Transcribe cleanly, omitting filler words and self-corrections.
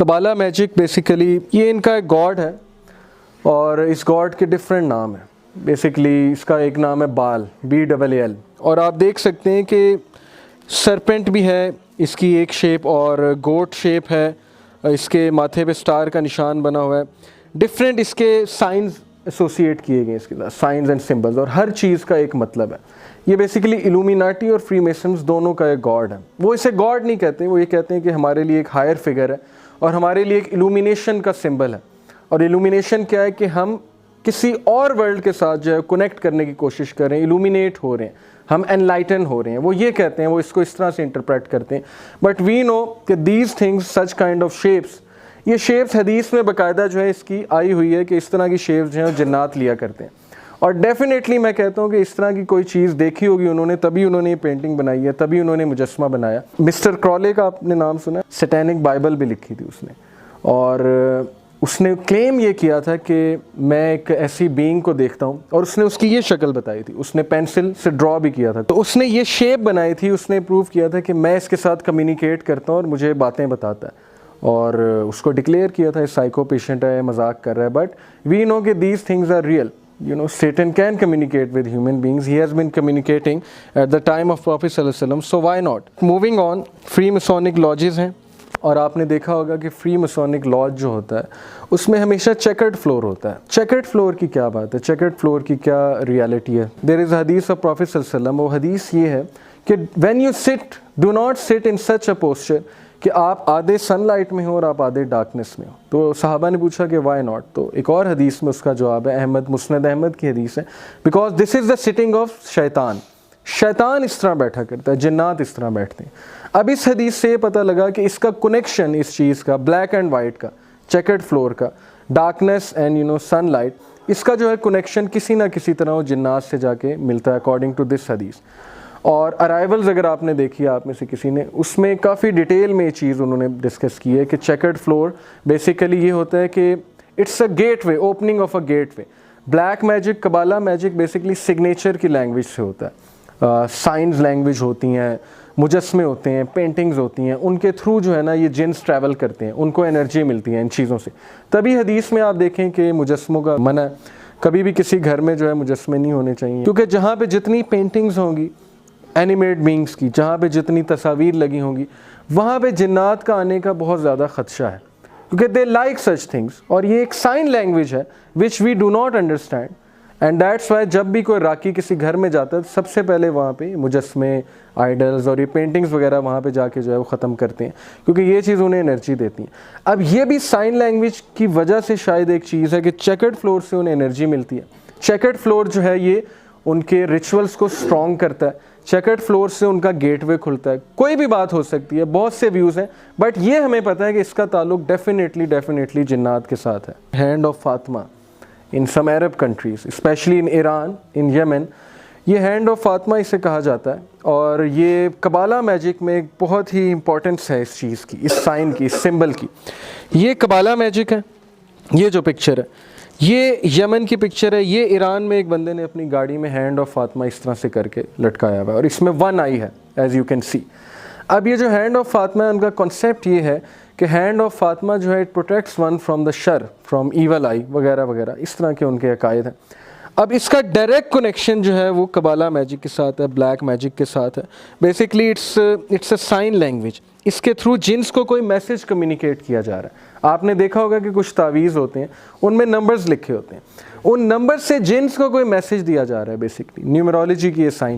کبالا magic basically یہ ان کا ایک گاڈ ہے اور اس گاڈ کے ڈفرینٹ نام ہیں. بیسیکلی اس کا ایک نام ہے بال, BAAL, اور آپ دیکھ سکتے ہیں کہ سرپنٹ بھی ہے اس کی ایک شیپ اور گوٹ شیپ ہے, اس کے ماتھے پہ سٹار کا نشان بنا ہوا ہے. ڈفرینٹ اس کے سائنز ایسوسیٹ کیے گئے اس کے ساتھ, سائنز اینڈ سمبلز, اور ہر چیز کا ایک مطلب ہے. یہ بیسیکلی الومیناٹی اور فری میسنز دونوں کا ایک گاڈ ہے. وہ اسے گاڈ نہیں کہتے, وہ یہ کہتے ہیں کہ ہمارے لیے ایک ہائر فگر ہے اور ہمارے لیے ایک الومینیشن کا سمبل ہے. اور الومینیشن کیا ہے کہ ہم کسی اور ورلڈ کے ساتھ جو ہے کنیکٹ کرنے کی کوشش کر رہے ہیں, الومینیٹ ہو رہے ہیں, ہم انلائٹن ہو رہے ہیں. وہ یہ کہتے ہیں, وہ اس کو اس طرح سے انٹرپریٹ کرتے ہیں. بٹ وی نو کہ these things, such kind of shapes, یہ شیپس حدیث میں باقاعدہ جو ہے اس کی آئی ہوئی ہے کہ اس طرح کی شیپس جو ہیں جنات لیا کرتے ہیں. اور ڈیفینیٹلی میں کہتا ہوں کہ اس طرح کی کوئی چیز دیکھی ہوگی انہوں نے, تبھی انہوں نے یہ پینٹنگ بنائی ہے, تبھی انہوں نے مجسمہ بنایا. مسٹر کرولے کا آپ نے نام سنا ہے, سیٹینک بائبل بھی لکھی تھی اس نے, اور اس نے کلیم یہ کیا تھا کہ میں ایک ایسی بینگ کو دیکھتا ہوں, اور اس نے اس کی یہ شکل بتائی تھی, اس نے پینسل سے ڈرا بھی کیا تھا, تو اس نے یہ شیپ بنائی تھی, اس نے پروف کیا تھا کہ میں اس کے ساتھ کمیونیکیٹ کرتا ہوں اور مجھے باتیں بتاتا ہے, اور اس کو ڈکلیئر کیا تھا سائیکو پیشنٹ ہے, مذاق کر رہا ہے. بٹ وی نو کہ these things are real. You know, Satan can communicate with human beings. He has been communicating at the time of Prophet sallallahu alaihi wasallam. So why not? Moving on, free Masonic lodges ہیں, اور آپ نے دیکھا ہوگا کہ free مسونک لاج جو ہوتا ہے اس میں ہمیشہ چیکرڈ فلور ہوتا ہے. چیکرڈ فلور کی کیا بات ہے, چیکرڈ فلور کی کیا ریالٹی ہے؟ دیر از حدیث آف پروفیٹ صلی اللہ علیہ وسلم. وہ حدیث یہ ہے کہ when you sit, do not سٹ ان سچ اے پوسچر کہ آپ آدھے سن لائٹ میں ہو اور آپ آدھے ڈارکنیس میں ہو. تو صحابہ نے پوچھا کہ وائی ناٹ, تو ایک اور حدیث میں اس کا جواب ہے, مسند احمد کی حدیث ہے, because this is the sitting of شیطان. شیطان اس طرح بیٹھا کرتا ہے, جنات اس طرح بیٹھتے ہیں. اب اس حدیث سے یہ پتہ لگا کہ اس کا کنیکشن, اس چیز کا, بلیک اینڈ وائٹ کا, چیکرڈ فلور کا, ڈارکنیس اینڈ سن لائٹ, اس کا جو ہے کنیکشن کسی نہ کسی طرح وہ جنات سے جا کے ملتا ہے اکارڈنگ ٹو دس حدیث. اور ارائیولز اگر آپ نے دیکھی, آپ میں سے کسی نے, اس میں کافی ڈیٹیل میں یہ چیز انہوں نے ڈسکس کی ہے کہ چیکرڈ فلور بیسیکلی یہ ہوتا ہے کہ it's a gateway, opening of a gateway. Black magic, kabbalah magic basically signature کی لینگویج سے ہوتا ہے, سائنز لینگویج ہوتی ہیں, مجسمے ہوتے ہیں, پینٹنگز ہوتی ہیں, ان کے تھرو جو ہے نا یہ جنس ٹریول کرتے ہیں, ان کو انرجی ملتی ہے ان چیزوں سے. تبھی حدیث میں آپ دیکھیں کہ مجسموں کا منع ہے, کبھی بھی کسی گھر میں جو ہے مجسمے نہیں ہونے چاہیے, کیونکہ جہاں پہ جتنی پینٹنگز ہوں گی اینیمیٹ بینگز کی, جہاں پہ جتنی تصاویر لگی ہوں گی, وہاں پہ جنات کا آنے کا بہت زیادہ خدشہ ہے, کیونکہ دے لائک سچ تھنگس. اور یہ ایک سائن لینگویج ہے which we do not understand, and that's why جب بھی کوئی راکی کسی گھر میں جاتا ہے سب سے پہلے وہاں پہ مجسمے, آئیڈلز اور یہ پینٹنگز وغیرہ وہاں پہ جا کے جو ہے وہ ختم کرتے ہیں, کیونکہ یہ چیز انہیں انرجی دیتی ہیں. اب یہ بھی سائن لینگویج کی وجہ سے شاید ایک چیز ہے کہ چیکرڈ فلور سے انہیں انرجی ملتی ہے. چیکرڈ فلور جو ہے یہ ان کے ریچولز کو اسٹرانگ کرتا ہے, چیکرڈ فلور سے ان کا گیٹ وے کھلتا ہے. کوئی بھی بات ہو سکتی ہے, بہت سے ویوز ہیں, بٹ یہ ہمیں پتہ ہے کہ اس کا تعلق ڈیفینیٹلی جنات کے ساتھ ہے. Hand of Fatima in some Arab countries, especially in Iran, in Yemen, یہ ہینڈ آف فاطمہ اسے کہا جاتا ہے. اور یہ کبالا میجک میں ایک بہت ہی امپورٹنس ہے اس چیز کی, اس سائن کی, اس سمبل کی. یہ کبالا میجک ہے, یہ جو پکچر ہے یہ یمن کی پکچر ہے. یہ ایران میں ایک بندے نے اپنی گاڑی میں ہینڈ آف فاطمہ اس طرح سے کر کے لٹکایا ہوا ہے, اور اس میں 1 آئی ہے ایز یو کین سی. اب یہ جو ہینڈ آف فاطمہ ہے, ان کا کنسیپٹ یہ ہے کہ ہینڈ آف فاطمہ جو ہے it protects one from the شر, فرام ایول آئی وغیرہ وغیرہ, اس طرح کے ان کے عقائد ہیں. اب اس کا ڈائریکٹ کنیکشن جو ہے وہ کبالا میجک کے ساتھ ہے, بلیک میجک کے ساتھ ہے. Basically it's a sign language. اس کے تھرو جنس کو کوئی میسج کمیونیکیٹ کیا جا رہا ہے. آپ نے دیکھا ہوگا کہ کچھ تعویذ ہوتے ہیں, ان میں نمبرز لکھے ہوتے ہیں, ان نمبر سے جنس کو کوئی میسج دیا جا رہا ہے. بیسکلی نیومرولوجی کی یہ سائن